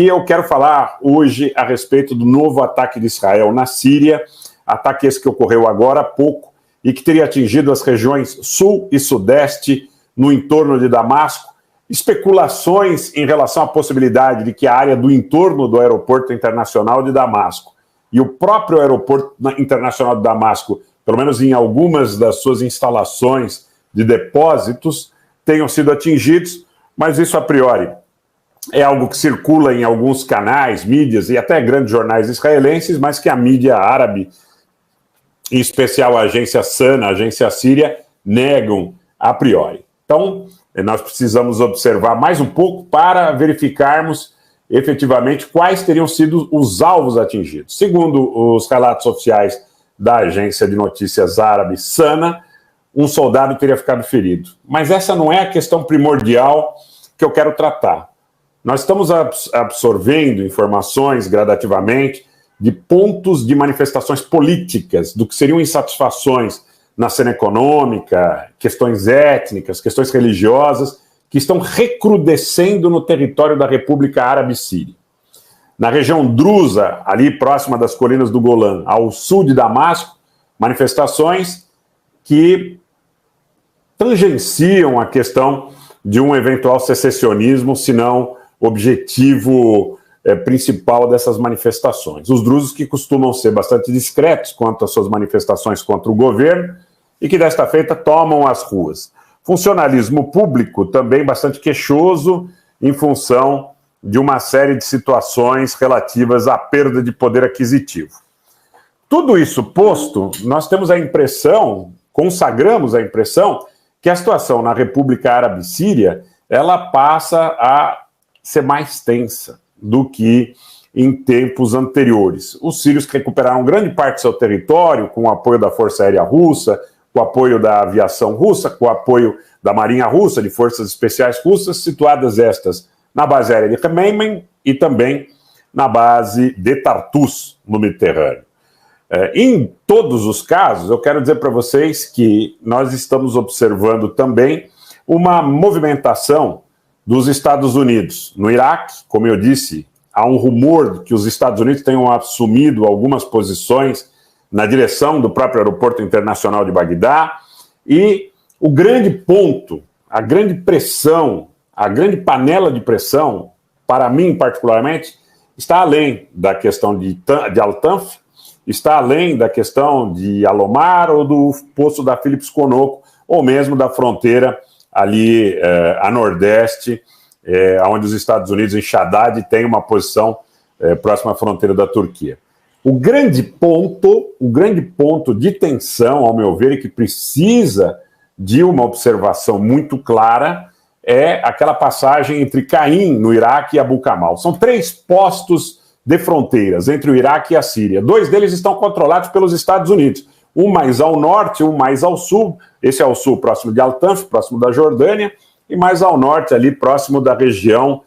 E eu quero falar hoje a respeito do novo ataque de Israel na Síria, ataque esse que ocorreu agora há pouco e que teria atingido as regiões sul e sudeste no entorno de Damasco. Especulações em relação à possibilidade de que a área do entorno do aeroporto internacional de Damasco e o próprio aeroporto internacional de Damasco, pelo menos em algumas das suas instalações de depósitos, tenham sido atingidos, mas isso a priori é algo que circula em alguns canais, mídias e até grandes jornais israelenses, mas que a mídia árabe, em especial a agência SANA, a agência síria, negam a priori. Então, nós precisamos observar mais um pouco para verificarmos efetivamente quais teriam sido os alvos atingidos. Segundo os relatos oficiais da agência de notícias árabe SANA, um soldado teria ficado ferido. Mas essa não é a questão primordial que eu quero tratar. Nós estamos absorvendo informações gradativamente de pontos de manifestações políticas, do que seriam insatisfações na cena econômica, questões étnicas, questões religiosas, que estão recrudescendo no território da República Árabe Síria. Na região drusa, ali próxima das colinas do Golã, ao sul de Damasco, manifestações que tangenciam a questão de um eventual secessionismo, se não objetivo principal dessas manifestações. Os drusos que costumam ser bastante discretos quanto às suas manifestações contra o governo e que desta feita tomam as ruas. Funcionalismo público também bastante queixoso em função de uma série de situações relativas à perda de poder aquisitivo. Tudo isso posto, nós temos a impressão, consagramos a impressão, que a situação na República Árabe Síria, ela passa a ser mais tensa do que em tempos anteriores. Os sírios recuperaram grande parte do seu território com o apoio da Força Aérea Russa, com o apoio da aviação russa, com o apoio da Marinha Russa, de forças especiais russas, situadas estas na base aérea de Khmeimim e também na base de Tartus, no Mediterrâneo. Em todos os casos, eu quero dizer para vocês que nós estamos observando também uma movimentação dos Estados Unidos. No Iraque, como eu disse, há um rumor de que os Estados Unidos tenham assumido algumas posições na direção do próprio aeroporto internacional de Bagdá, e o grande ponto, a grande pressão, a grande panela de pressão, para mim particularmente, está além da questão de Al-Tanf, está além da questão de Alomar ou do posto da Phillips Conoco, ou mesmo da fronteira ali a nordeste, onde os Estados Unidos, em Shaddad, tem uma posição próxima à fronteira da Turquia. O grande ponto de tensão, ao meu ver, e que precisa de uma observação muito clara, é aquela passagem entre Caim, no Iraque, e Abu Kamal. São 3 postos de fronteiras entre o Iraque e a Síria. 2 deles estão controlados pelos Estados Unidos. Um mais ao norte, um mais ao sul. Esse é ao sul, próximo de Al-Tanf, próximo da Jordânia, e mais ao norte, ali próximo da região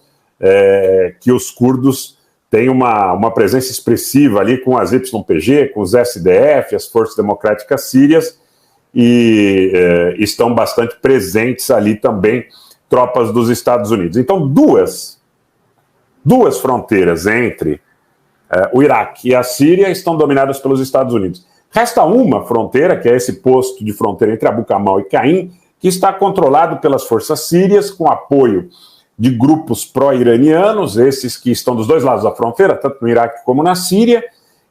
que os curdos têm uma presença expressiva ali com as YPG, com os SDF, as Forças Democráticas Sírias, e estão bastante presentes ali também tropas dos Estados Unidos. Então, duas fronteiras entre o Iraque e a Síria estão dominadas pelos Estados Unidos. Resta uma fronteira, que é esse posto de fronteira entre Abu Kamal e Caim, que está controlado pelas forças sírias, com apoio de grupos pró-iranianos, esses que estão dos 2 lados da fronteira, tanto no Iraque como na Síria,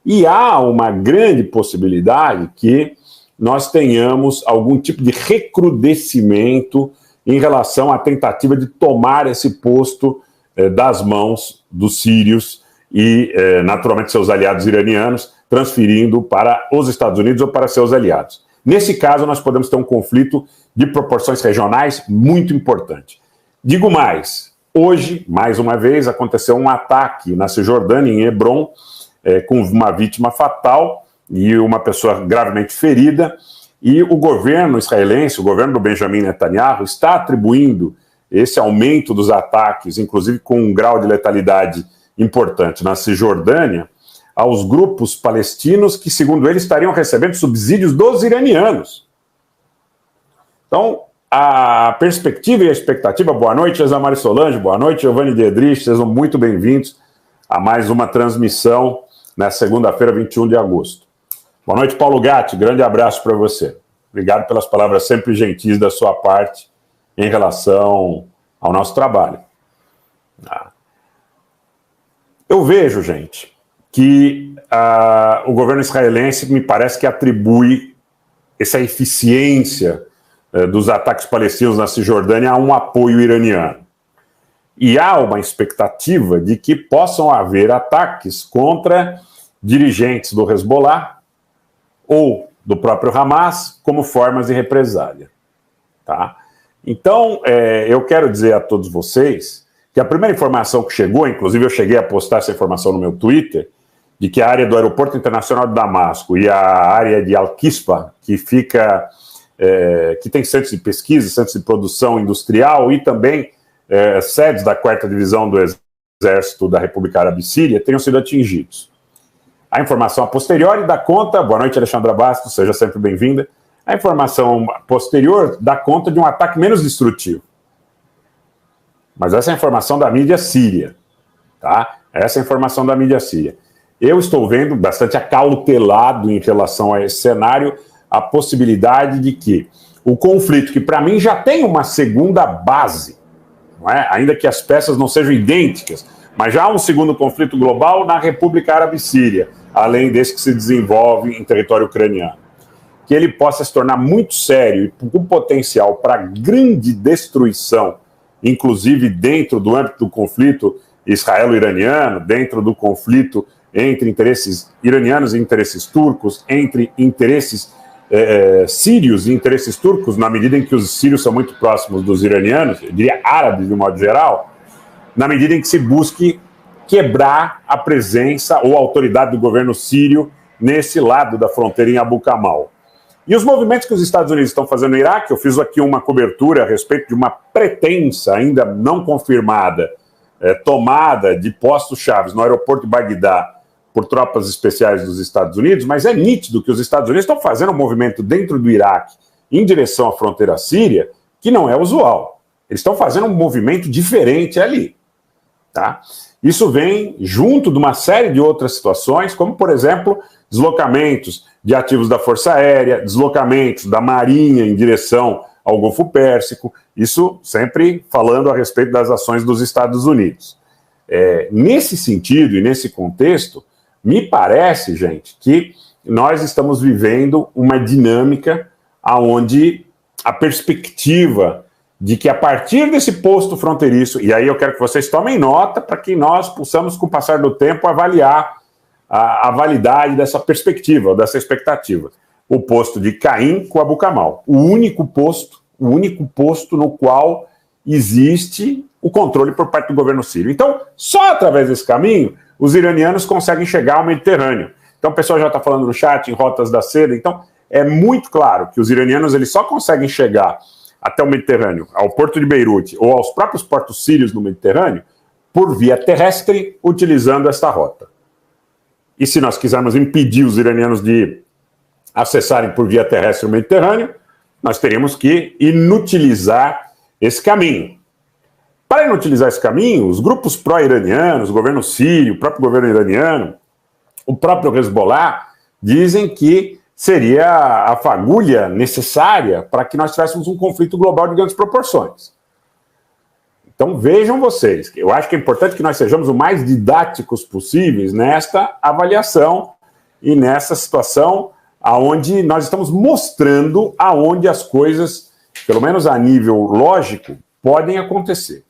e há uma grande possibilidade que nós tenhamos algum tipo de recrudescimento em relação à tentativa de tomar esse posto das mãos dos sírios e, naturalmente, seus aliados iranianos, transferindo para os Estados Unidos ou para seus aliados. Nesse caso, nós podemos ter um conflito de proporções regionais muito importante. Digo mais, hoje, mais uma vez, aconteceu um ataque na Cisjordânia, em Hebron, com uma vítima fatal e uma pessoa gravemente ferida, e o governo israelense, o governo do Benjamin Netanyahu, está atribuindo esse aumento dos ataques, inclusive com um grau de letalidade importante na Cisjordânia, aos grupos palestinos que, segundo ele, estariam recebendo subsídios dos iranianos. Então, a perspectiva e a expectativa... Boa noite, Asamari Solange, boa noite, Giovanni Diedrich, sejam muito bem-vindos a mais uma transmissão na segunda-feira, 21 de agosto. Boa noite, Paulo Gatti, grande abraço para você. Obrigado pelas palavras sempre gentis da sua parte em relação ao nosso trabalho. Eu vejo, gente, que o governo israelense me parece que atribui essa eficiência dos ataques palestinos na Cisjordânia a um apoio iraniano. E há uma expectativa de que possam haver ataques contra dirigentes do Hezbollah ou do próprio Hamas como formas de represália. Tá? Então, eu quero dizer a todos vocês que a primeira informação que chegou, inclusive eu cheguei a postar essa informação no meu Twitter, de que a área do Aeroporto Internacional de Damasco e a área de Al-Qispa, que fica, que tem centros de pesquisa, centros de produção industrial e também sedes da 4ª Divisão do Exército da República Árabe Síria, tenham sido atingidos. A informação a posteriori dá conta, boa noite, Alexandra Bastos, seja sempre bem-vinda, a informação posterior dá conta de um ataque menos destrutivo. Mas essa é a informação da mídia síria, tá? Essa é a informação da mídia síria. Eu estou vendo, bastante acautelado em relação a esse cenário, a possibilidade de que o conflito, que para mim já tem uma segunda base, não é? Ainda que as peças não sejam idênticas, mas já há um segundo conflito global na República Árabe Síria, além desse que se desenvolve em território ucraniano, que ele possa se tornar muito sério e com potencial para grande destruição, inclusive dentro do âmbito do conflito israelo-iraniano, dentro do conflito entre interesses iranianos e interesses turcos, entre interesses sírios e interesses turcos, na medida em que os sírios são muito próximos dos iranianos, eu diria árabes de um modo geral, na medida em que se busque quebrar a presença ou a autoridade do governo sírio nesse lado da fronteira em Abu Kamal. E os movimentos que os Estados Unidos estão fazendo no Iraque, eu fiz aqui uma cobertura a respeito de uma pretensa, ainda não confirmada, tomada de postos-chave no aeroporto de Bagdá por tropas especiais dos Estados Unidos, mas é nítido que os Estados Unidos estão fazendo um movimento dentro do Iraque em direção à fronteira síria que não é usual. Eles estão fazendo um movimento diferente ali. Tá? Isso vem junto de uma série de outras situações, como, por exemplo, deslocamentos de ativos da Força Aérea, deslocamentos da Marinha em direção ao Golfo Pérsico, isso sempre falando a respeito das ações dos Estados Unidos. Nesse sentido e nesse contexto, me parece, gente, que nós estamos vivendo uma dinâmica onde a perspectiva de que a partir desse posto fronteiriço, e aí eu quero que vocês tomem nota para que nós possamos, com o passar do tempo, avaliar a validade dessa perspectiva, dessa expectativa. O posto de Caim com Abu Kamal, o único posto no qual existe o controle por parte do governo sírio. Então, só através desse caminho, os iranianos conseguem chegar ao Mediterrâneo. Então, o pessoal já está falando no chat em rotas da seda. Então, é muito claro que os iranianos eles só conseguem chegar até o Mediterrâneo, ao porto de Beirute ou aos próprios portos sírios no Mediterrâneo, por via terrestre, utilizando esta rota. E se nós quisermos impedir os iranianos de acessarem por via terrestre o Mediterrâneo, nós teríamos que inutilizar esse caminho. Para inutilizar esse caminho, os grupos pró-iranianos, o governo sírio, o próprio governo iraniano, o próprio Hezbollah, dizem que seria a fagulha necessária para que nós tivéssemos um conflito global de grandes proporções. Então vejam vocês, eu acho que é importante que nós sejamos o mais didáticos possíveis nesta avaliação e nessa situação aonde nós estamos mostrando aonde as coisas, pelo menos a nível lógico, podem acontecer.